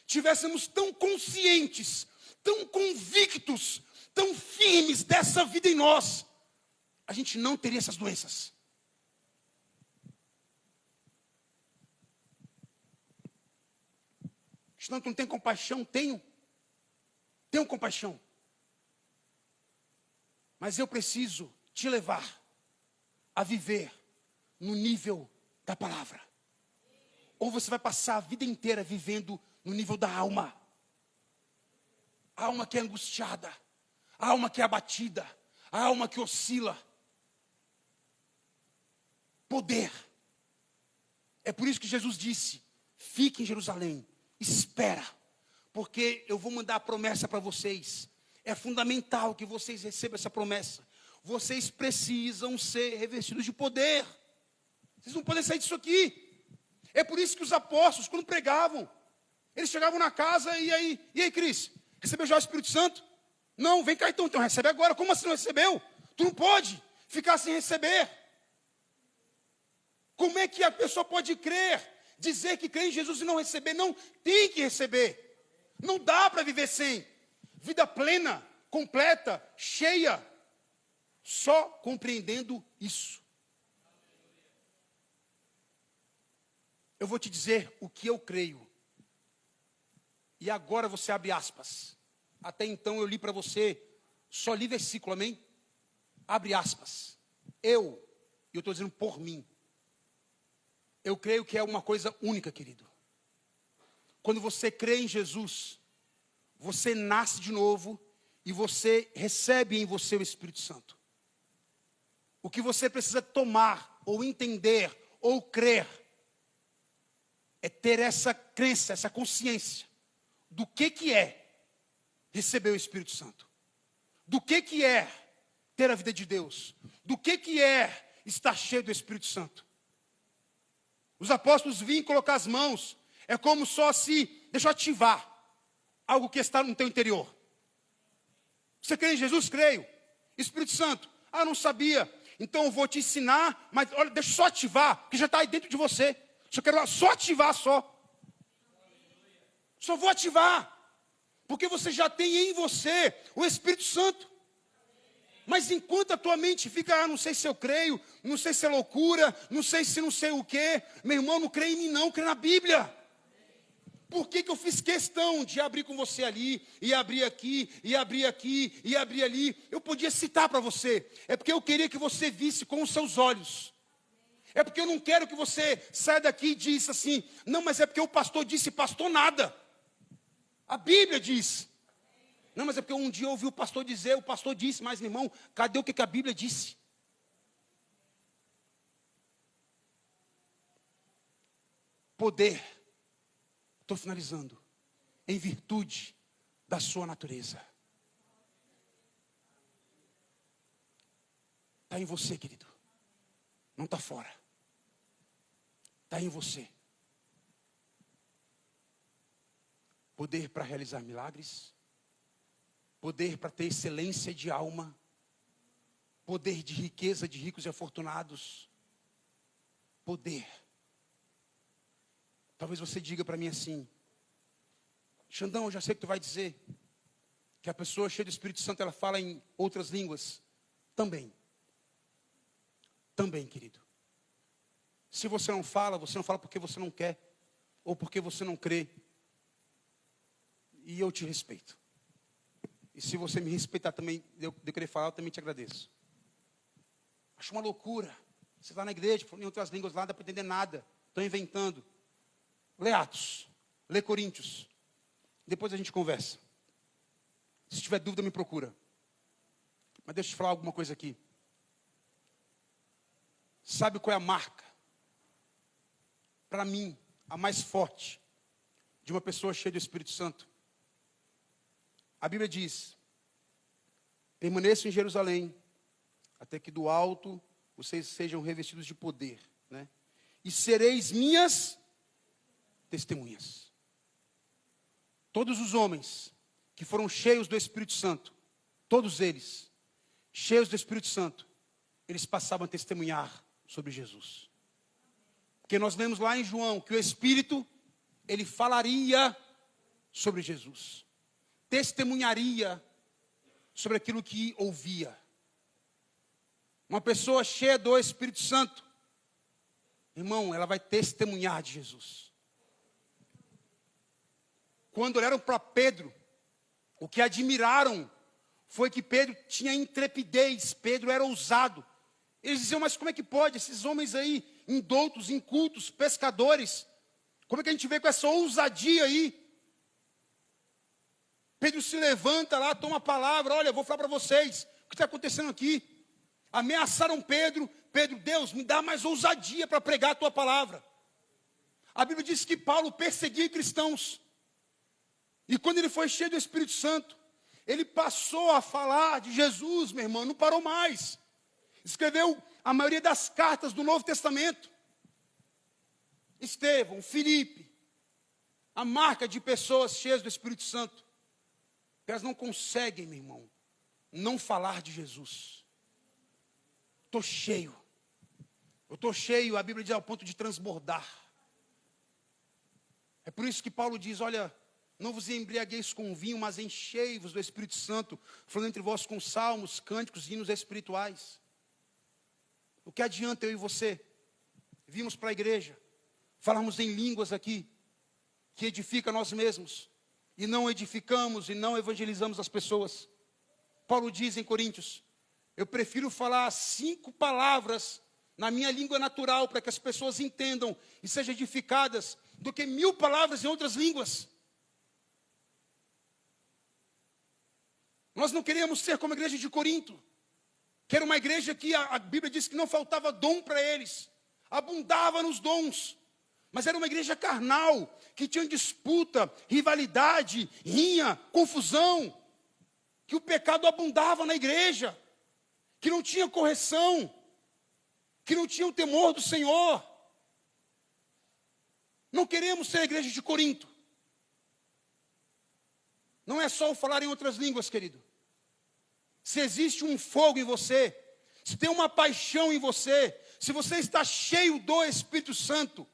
tivéssemos tão conscientes, tão convictos, tão firmes dessa vida em nós, a gente não teria essas doenças. Senão tu não tem compaixão? Tenho compaixão. Mas eu preciso te levar a viver no nível da palavra. Ou você vai passar a vida inteira vivendo no nível da alma. A alma que é angustiada, a alma que é abatida, a alma que oscila. Poder. É por isso que Jesus disse: fique em Jerusalém, espera, porque eu vou mandar a promessa para vocês. É fundamental que vocês recebam essa promessa. Vocês precisam ser revestidos de poder. Vocês não podem sair disso aqui. É por isso que os apóstolos, quando pregavam, eles chegavam na casa e aí, Cris, recebeu já o Espírito Santo? Não, vem cá então recebe agora. Como assim não recebeu? Tu não pode ficar sem receber. Como é que a pessoa pode crer, dizer que crê em Jesus e não receber? Não, tem que receber. Não dá para viver sem. Vida plena, completa, cheia, só compreendendo isso. Eu vou te dizer o que eu creio. E agora você abre aspas. Até então eu li para você, só li versículo, amém? Abre aspas. E eu estou dizendo por mim. Eu creio que é uma coisa única, querido. Quando você crê em Jesus, você nasce de novo e você recebe em você o Espírito Santo. O que você precisa tomar, ou entender, ou crer, é ter essa crença, essa consciência do que é receber o Espírito Santo. Do que é ter a vida de Deus. Do que é estar cheio do Espírito Santo. Os apóstolos vinham colocar as mãos, é como só se, deixa eu ativar algo que está no teu interior. Você crê em Jesus? Creio. Espírito Santo, não sabia. Então eu vou te ensinar, mas olha, deixa eu só ativar, porque já está aí dentro de você. Só quero só ativar só. Só vou ativar. Porque você já tem em você o Espírito Santo. Mas enquanto a tua mente fica, não sei se eu creio, não sei se é loucura, não sei se não sei o quê. Meu irmão, não crê em mim não, crê na Bíblia. Por que eu fiz questão de abrir com você ali, e abrir aqui, e abrir aqui, e abrir ali? Eu podia citar para você. É porque eu queria que você visse com os seus olhos. É porque eu não quero que você saia daqui e diz assim, não, mas é porque o pastor disse, pastor nada. A Bíblia diz. Não, mas é porque um dia eu ouvi o pastor dizer, o pastor disse, mas meu irmão, cadê o que a Bíblia disse? Poder, estou finalizando, em virtude da sua natureza. Está em você, querido. Não está fora. Está em você. Poder para realizar milagres. Poder para ter excelência de alma. Poder de riqueza de ricos e afortunados. Poder. Talvez você diga para mim assim, Xandão, eu já sei o que tu vai dizer. Que a pessoa cheia do Espírito Santo, ela fala em outras línguas. Também. Também, querido. Se você não fala porque você não quer. Ou porque você não crê. E eu te respeito. E se você me respeitar também, de eu querer falar, eu também te agradeço. Acho uma loucura. Você está na igreja, falando em outras línguas lá, não dá para entender nada. Estou inventando. Lê Atos. Lê Coríntios. Depois a gente conversa. Se tiver dúvida, me procura. Mas deixa eu te falar alguma coisa aqui. Sabe qual é a marca? Para mim, a mais forte de uma pessoa cheia do Espírito Santo. A Bíblia diz, permaneçam em Jerusalém, até que do alto vocês sejam revestidos de poder, né? E sereis minhas testemunhas. Todos os homens que foram cheios do Espírito Santo, todos eles, cheios do Espírito Santo, eles passavam a testemunhar sobre Jesus. Porque nós lemos lá em João que o Espírito, ele falaria sobre Jesus. Testemunharia sobre aquilo que ouvia. Uma pessoa cheia do Espírito Santo, irmão, ela vai testemunhar de Jesus. Quando olharam para Pedro, o que admiraram foi que Pedro tinha intrepidez, Pedro era ousado. Eles diziam, mas como é que pode? Esses homens aí, indoutos, incultos, pescadores, como é que a gente vê com essa ousadia aí? Pedro se levanta lá, toma a palavra, olha, eu vou falar para vocês, o que está acontecendo aqui? Ameaçaram Pedro, Deus, me dá mais ousadia para pregar a tua palavra. A Bíblia diz que Paulo perseguia cristãos. E quando ele foi cheio do Espírito Santo, ele passou a falar de Jesus, meu irmão, não parou mais. Escreveu a maioria das cartas do Novo Testamento. Estevão, Filipe, a marca de pessoas cheias do Espírito Santo. Elas não conseguem, meu irmão, não falar de Jesus. Estou cheio. Eu estou cheio, a Bíblia diz, ao ponto de transbordar. É por isso que Paulo diz, olha, não vos embriagueis com vinho, mas enchei-vos do Espírito Santo, falando entre vós com salmos, cânticos, hinos espirituais. O que adianta eu e você virmos para a igreja, falarmos em línguas aqui, que edifica nós mesmos, e não edificamos e não evangelizamos as pessoas? Paulo diz em Coríntios, eu prefiro falar 5 palavras na minha língua natural, para que as pessoas entendam e sejam edificadas, do que 1000 palavras em outras línguas. Nós não queríamos ser como a igreja de Corinto, que era uma igreja que a Bíblia diz que não faltava dom para eles, abundava nos dons, mas era uma igreja carnal, que tinha disputa, rivalidade, rinha, confusão, que o pecado abundava na igreja, que não tinha correção, que não tinha o temor do Senhor. Não queremos ser a igreja de Corinto. Não é só o falar em outras línguas, querido. Se existe um fogo em você, se tem uma paixão em você, se você está cheio do Espírito Santo,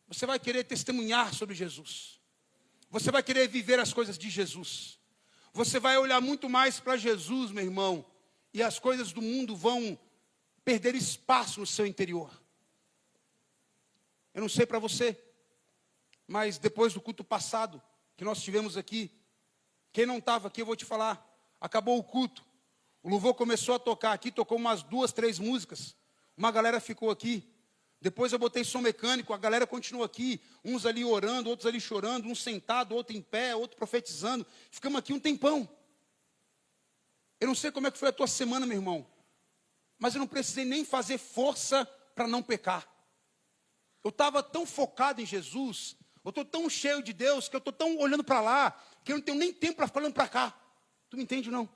você vai querer testemunhar sobre Jesus. Você vai querer viver as coisas de Jesus. Você vai olhar muito mais para Jesus, meu irmão, e as coisas do mundo vão perder espaço no seu interior. Eu não sei para você, mas depois do culto passado que nós tivemos aqui, quem não estava aqui, eu vou te falar, acabou o culto, o louvor começou a tocar aqui, tocou umas 2, 3 músicas, uma galera ficou aqui, depois eu botei som mecânico, a galera continuou aqui, uns ali orando, outros ali chorando, um sentado, outro em pé, outro profetizando, ficamos aqui um tempão. Eu não sei como é que foi a tua semana, meu irmão, mas eu não precisei nem fazer força para não pecar. Eu estava tão focado em Jesus, eu estou tão cheio de Deus, que eu estou tão olhando para lá, que eu não tenho nem tempo para ficar olhando para cá. Tu me entende, não?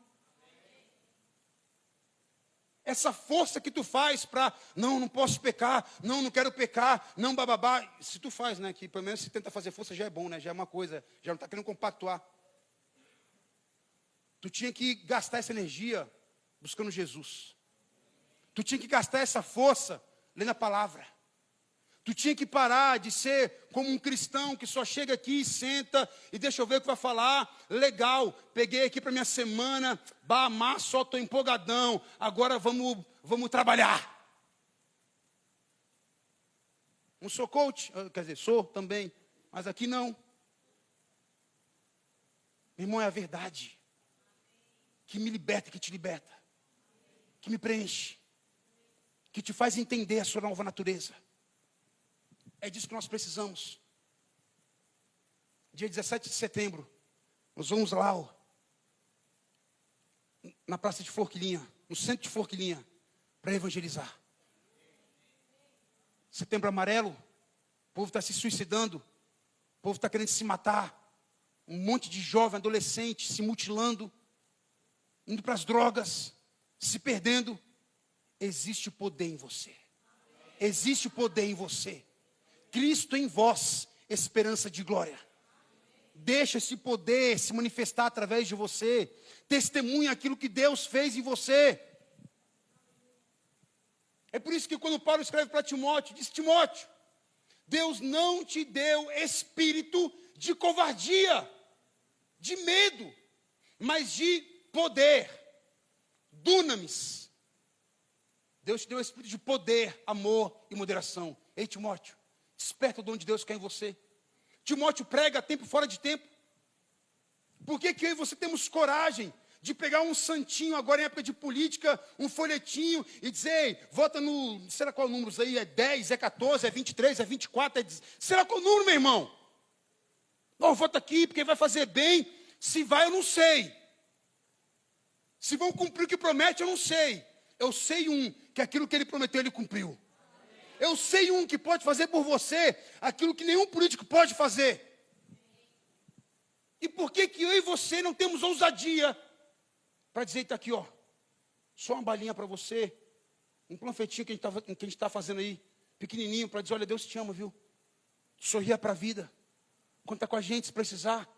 Essa força que tu faz para, não posso pecar, não quero pecar, não bababá. Se tu faz, né, que pelo menos se tenta fazer força já é bom, né, já é uma coisa, já não está querendo compactuar. Tu tinha que gastar essa energia buscando Jesus. Tu tinha que gastar essa força lendo a palavra. Tu tinha que parar de ser como um cristão que só chega aqui, senta e deixa eu ver o que vai falar. Legal, peguei aqui para minha semana, mas só estou empolgadão. Agora vamos trabalhar. Não sou coach, quer dizer, sou também, mas aqui não. Meu irmão, é a verdade que me liberta, que te liberta, que me preenche, que te faz entender a sua nova natureza. É disso que nós precisamos. Dia 17 de setembro, nós vamos lá, na praça de Forquilinha, no centro de Forquilinha, para evangelizar. Setembro amarelo, o povo está se suicidando, o povo está querendo se matar. Um monte de jovem, adolescente, se mutilando, indo para as drogas, se perdendo. Existe poder em você. Existe poder em você. Cristo em vós, esperança de glória. Deixa esse poder se manifestar através de você. Testemunha aquilo que Deus fez em você. É por isso que quando Paulo escreve para Timóteo, diz: Timóteo, Deus não te deu espírito de covardia, de medo, mas de poder. Dunamis. Deus te deu espírito de poder, amor e moderação. Ei, Timóteo, desperta o dom de Deus que é em você. Timóteo prega a tempo e fora de tempo. Por que eu e você temos coragem de pegar um santinho agora em época de política, um folhetinho e dizer, ei, vota no, sei lá qual número aí, é 10, é 14, é 23, é 24, sei lá qual número, meu irmão. Não, vota aqui porque vai fazer bem. Se vai, eu não sei. Se vão cumprir o que promete, eu não sei. Eu sei que aquilo que ele prometeu, ele cumpriu. Eu sei que pode fazer por você aquilo que nenhum político pode fazer. E por que eu e você não temos ousadia para dizer, está aqui, ó, só uma balinha para você, um panfletinho que a gente está fazendo aí, pequenininho, para dizer, olha, Deus te ama, viu? Sorria para a vida. Conta com a gente se precisar.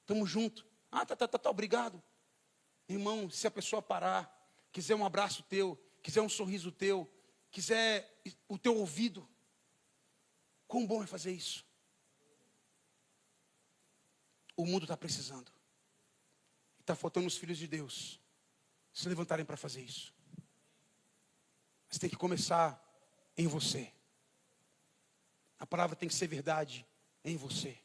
Estamos juntos. Ah, tá, obrigado. Irmão, se a pessoa parar, quiser um abraço teu, quiser um sorriso teu, quiser o teu ouvido, quão bom é fazer isso. O mundo está precisando. Está faltando os filhos de Deus se levantarem para fazer isso. Mas tem que começar em você. A palavra tem que ser verdade em você.